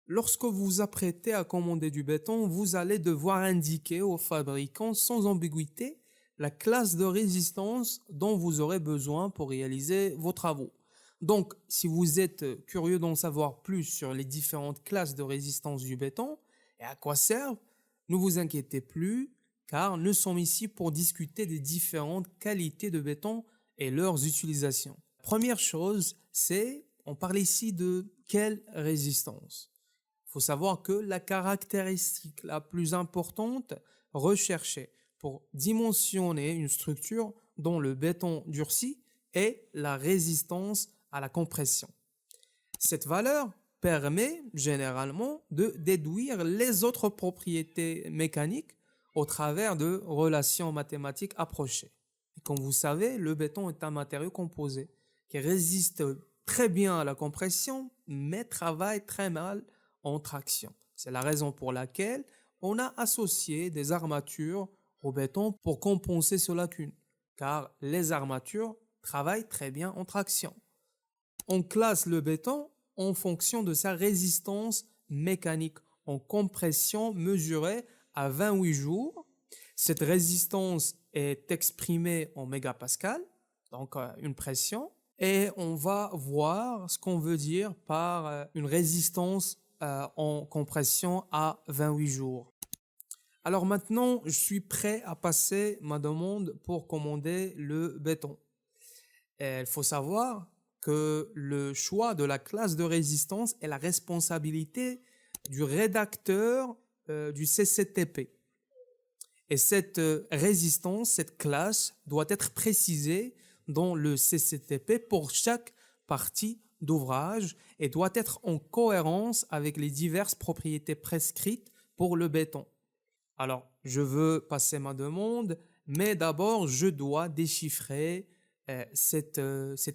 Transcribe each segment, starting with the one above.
Lorsque vous vous apprêtez à commander du béton, vous allez devoir indiquer au fabricant sans ambiguïté la classe de résistance dont vous aurez besoin pour réaliser vos travaux. Donc, si vous êtes curieux d'en savoir plus sur les différentes classes de résistance du béton et à quoi servent, ne vous inquiétez plus, car nous sommes ici pour discuter des différentes qualités de béton et leurs utilisations. Première chose, on parle ici de quelle résistance. Il faut savoir que la caractéristique la plus importante recherchée pour dimensionner une structure dont le béton durcit est la résistance à la compression. Cette valeur permet généralement de déduire les autres propriétés mécaniques au travers de relations mathématiques approchées. Et comme vous savez, le béton est un matériau composé qui résiste très bien à la compression, mais travaille très mal en traction. C'est la raison pour laquelle on a associé des armatures au béton pour compenser ces lacunes, car les armatures travaillent très bien en traction. On classe le béton en fonction de sa résistance mécanique en compression mesurée à 28 jours. Cette résistance est exprimée en mégapascal, donc une pression, et on va voir ce qu'on veut dire par une résistance en compression à 28 jours. Alors maintenant, je suis prêt à passer ma demande pour commander le béton. Et il faut savoir que le choix de la classe de résistance est la responsabilité du rédacteur du CCTP. Et cette résistance, cette classe, doit être précisée dans le CCTP pour chaque partie d'ouvrage et doit être en cohérence avec les diverses propriétés prescrites pour le béton. Alors, je veux passer ma demande, mais d'abord, je dois déchiffrer cette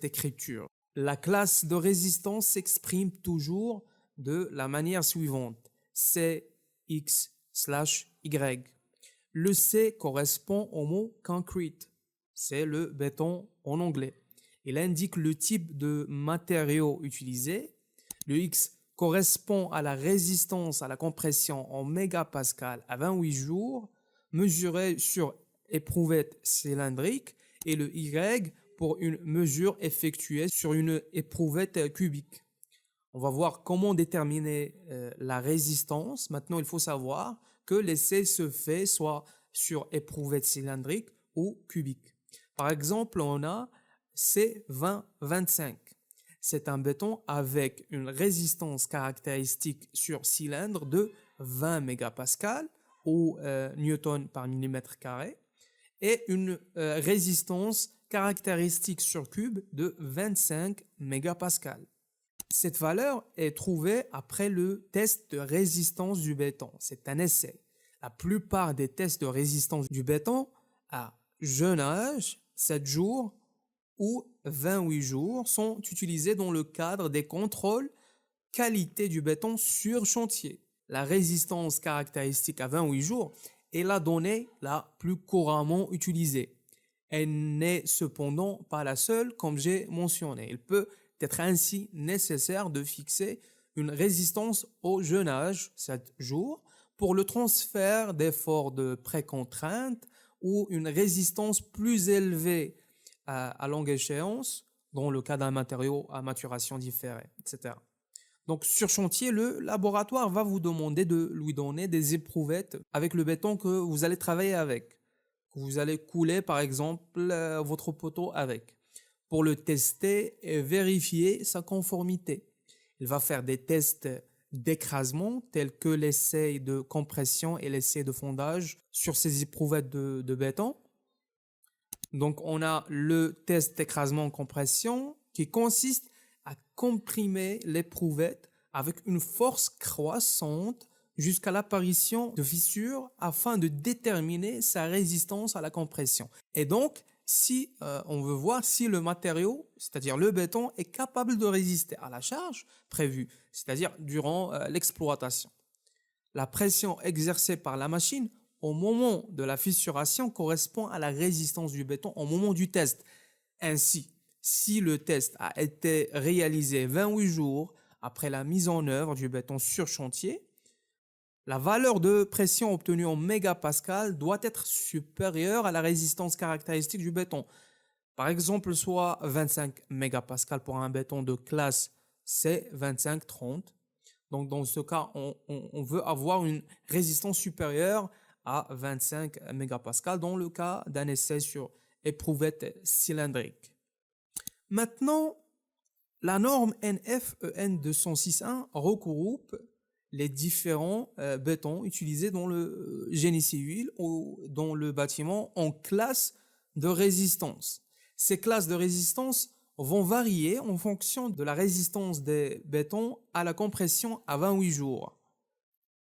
écriture. La classe de résistance s'exprime toujours de la manière suivante. C, X, /Y. Le C correspond au mot concrete. C'est le béton en anglais. Il indique le type de matériau utilisé. Le X correspond à la résistance à la compression en mégapascal à 28 jours, mesurée sur éprouvette cylindrique, et le Y pour une mesure effectuée sur une éprouvette cubique. On va voir comment déterminer la résistance. Maintenant, il faut savoir que l'essai se fait soit sur éprouvette cylindrique ou cubique. Par exemple, on a C2025. C'est un béton avec une résistance caractéristique sur cylindre de 20 mégapascal ou newton par millimètre carré et une résistance caractéristique sur cube de 25 mégapascal. Cette valeur est trouvée après le test de résistance du béton. C'est un essai. La plupart des tests de résistance du béton à jeune âge, 7 jours ou 28 jours, sont utilisés dans le cadre des contrôles qualité du béton sur chantier. La résistance caractéristique à 28 jours est la donnée la plus couramment utilisée. Elle n'est cependant pas la seule, comme j'ai mentionné. Il peut être ainsi nécessaire de fixer une résistance au jeune âge, 7 jours, pour le transfert d'efforts de précontrainte ou une résistance plus élevée à longue échéance, dans le cas d'un matériau à maturation différée, etc. Donc sur chantier, le laboratoire va vous demander de lui donner des éprouvettes avec le béton que vous allez travailler avec, que vous allez couler par exemple votre poteau avec, pour le tester et vérifier sa conformité. Il va faire des tests d'écrasement tels que l'essai de compression et l'essai de fondage sur ces éprouvettes de béton. Donc on a le test d'écrasement-compression qui consiste à comprimer l'éprouvette avec une force croissante jusqu'à l'apparition de fissures afin de déterminer sa résistance à la compression. Et donc, si on veut voir si le matériau, c'est-à-dire le béton, est capable de résister à la charge prévue, c'est-à-dire durant l'exploitation. La pression exercée par la machine au moment de la fissuration correspond à la résistance du béton au moment du test. Ainsi, si le test a été réalisé 28 jours après la mise en œuvre du béton sur chantier, la valeur de pression obtenue en mégapascal doit être supérieure à la résistance caractéristique du béton. Par exemple, soit 25 mégapascales pour un béton de classe C25-30. Donc, dans ce cas, on veut avoir une résistance supérieure à 25 mégapascales dans le cas d'un essai sur éprouvette cylindrique. Maintenant, la norme NF-EN 206.1 regroupe les différents bétons utilisés dans le génie civil ou dans le bâtiment en classes de résistance. Ces classes de résistance vont varier en fonction de la résistance des bétons à la compression à 28 jours.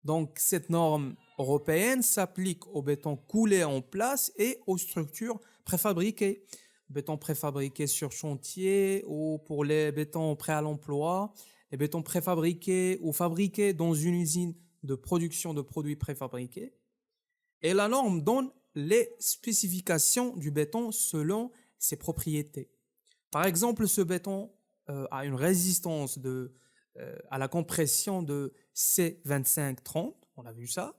Donc, cette norme européenne s'applique aux bétons coulés en place et aux structures préfabriquées. Béton préfabriqué sur chantier ou pour les bétons prêts à l'emploi, les bétons préfabriqués ou fabriqués dans une usine de production de produits préfabriqués. Et la norme donne les spécifications du béton selon ses propriétés. Par exemple, ce béton a une résistance à la compression de C25-30, on a vu ça,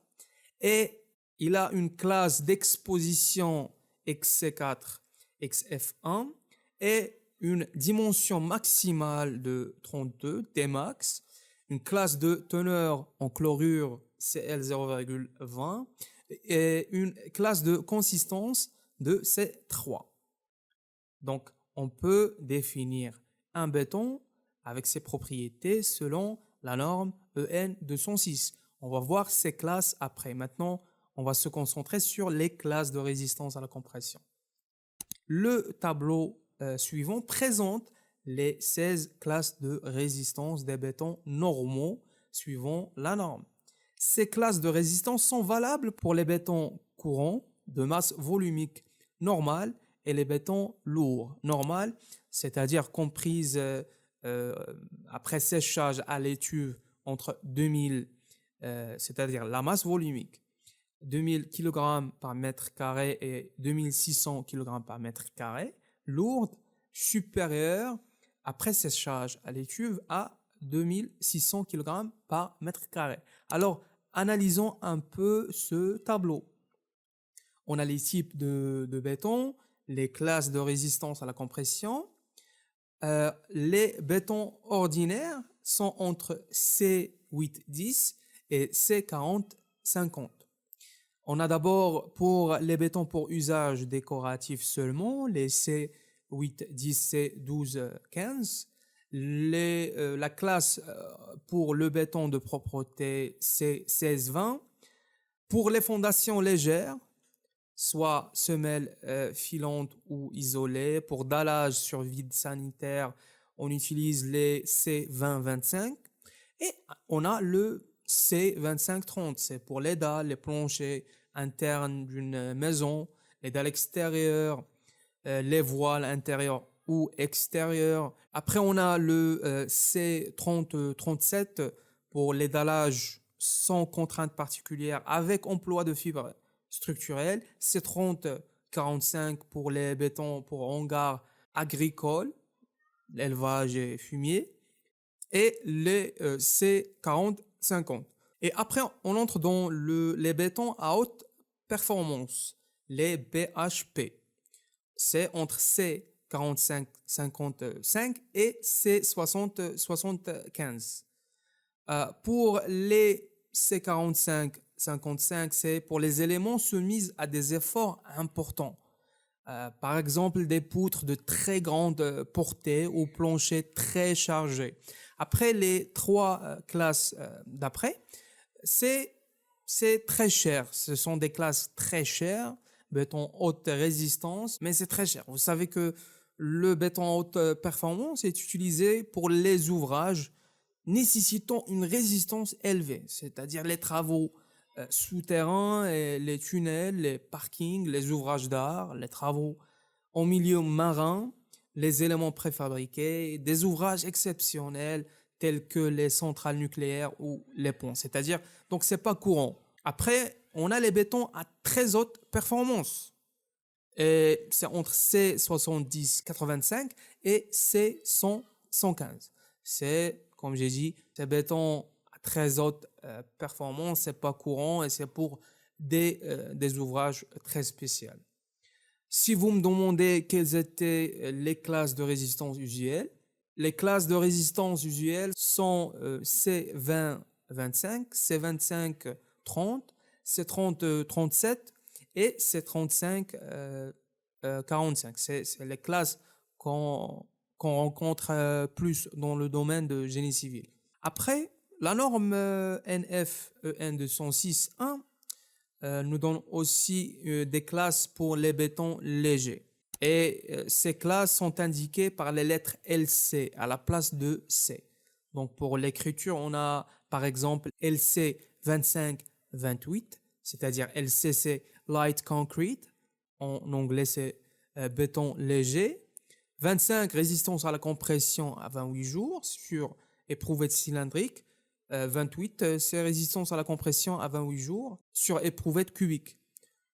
et il a une classe d'exposition XC4, XF1 et une dimension maximale de 32, Tmax, une classe de teneur en chlorure Cl 0,20 et une classe de consistance de C3. Donc, on peut définir un béton avec ses propriétés selon la norme EN 206. On va voir ces classes après. Maintenant, on va se concentrer sur les classes de résistance à la compression. Le tableau suivant présente les 16 classes de résistance des bétons normaux suivant la norme. Ces classes de résistance sont valables pour les bétons courants de masse volumique normale et les bétons lourds normales, c'est-à-dire comprises après séchage à l'étuve entre 2000, c'est-à-dire la masse volumique, 2000 kg par mètre carré et 2600 kg par mètre carré, lourde, supérieure après séchage à l'étuve à 2600 kg par mètre carré. Alors, analysons un peu ce tableau. On a les types de béton, les classes de résistance à la compression. Les bétons ordinaires sont entre C8-10 et C40-50. On a d'abord pour les bétons pour usage décoratif seulement, les C8-10, C12-15. La classe pour le béton de propreté C16-20. Pour les fondations légères, soit semelles filantes ou isolées. Pour dallage sur vide sanitaire, on utilise les C20-25. Et on a le C25-30, c'est pour les dalles, les planchers internes d'une maison, les dalles extérieures, les voiles intérieures ou extérieures. Après, on a le C30-37 pour les dallages sans contrainte particulière avec emploi de fibres structurelles. C30-45 pour les bétons pour hangars agricoles, l'élevage et fumier. Et les C40-50. Et après, on entre dans les bétons à haute performance, les BHP. C'est entre C45-55 et C60-75. Pour les C45-55, c'est pour les éléments soumis à des efforts importants. Par exemple, des poutres de très grande portée ou planchers très chargés. Après les trois classes d'après, c'est très cher. Ce sont des classes très chères, béton haute résistance, mais c'est très cher. Vous savez que le béton haute performance est utilisé pour les ouvrages nécessitant une résistance élevée, c'est-à-dire les travaux souterrains, et les tunnels, les parkings, les ouvrages d'art, les travaux en milieu marin, les éléments préfabriqués, des ouvrages exceptionnels tels que les centrales nucléaires ou les ponts. C'est-à-dire, donc c'est pas courant. Après, on a les bétons à très haute performance. Et c'est entre C70-85 et C100-115. C'est comme j'ai dit, c'est béton à très haute performance, c'est pas courant et c'est pour des ouvrages très spéciaux. Si vous me demandez quelles étaient les classes de résistance usuelles, les classes de résistance usuelles sont C20-25, C25-30, C30-37 et C35-45. C'est les classes qu'on rencontre plus dans le domaine de génie civil. Après, la norme NF-EN 206.1 nous donne aussi des classes pour les bétons légers. Et ces classes sont indiquées par les lettres LC à la place de C. Donc pour l'écriture, on a par exemple LC 25-28, c'est-à-dire LC c'est Light Concrete, en anglais c'est béton léger. 25, résistance à la compression à 28 jours sur éprouvette cylindrique. 28, c'est résistance à la compression à 28 jours sur éprouvette cubique.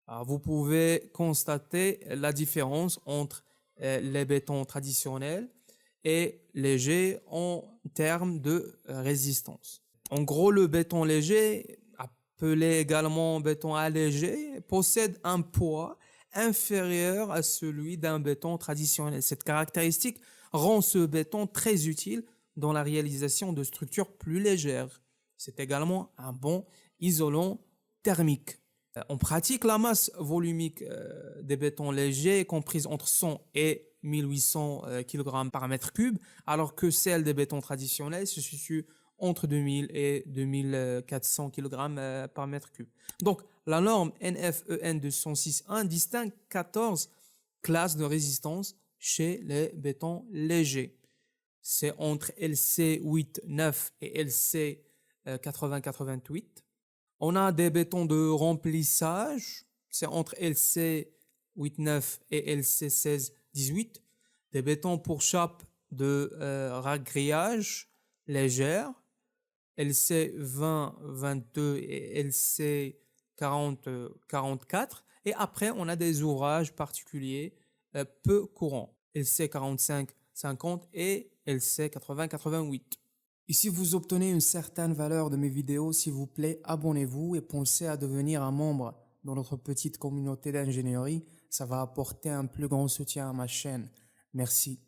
Alors, vous pouvez constater la différence entre les bétons traditionnels et légers en termes de résistance. En gros, le béton léger, appelé également béton allégé, possède un poids inférieur à celui d'un béton traditionnel. Cette caractéristique rend ce béton très utile dans la réalisation de structures plus légères. C'est également un bon isolant thermique. En pratique, la masse volumique des bétons légers est comprise entre 100 et 1800 kg par mètre cube, alors que celle des bétons traditionnels se situe entre 2000 et 2400 kg par mètre cube. Donc, la norme NF-EN 206.1 distingue 14 classes de résistance chez les bétons légers. C'est entre LC 8-9 et LC 80-88. On a des bétons de remplissage, c'est entre LC 8-9 et LC 16-18. Des bétons pour chape de ragrillage légère, LC 20-22 et LC 40-44. Et après, on a des ouvrages particuliers peu courants, LC 45-50 et LC 80-88. Et si vous obtenez une certaine valeur de mes vidéos, s'il vous plaît, abonnez-vous et pensez à devenir un membre dans notre petite communauté d'ingénierie. Ça va apporter un plus grand soutien à ma chaîne. Merci.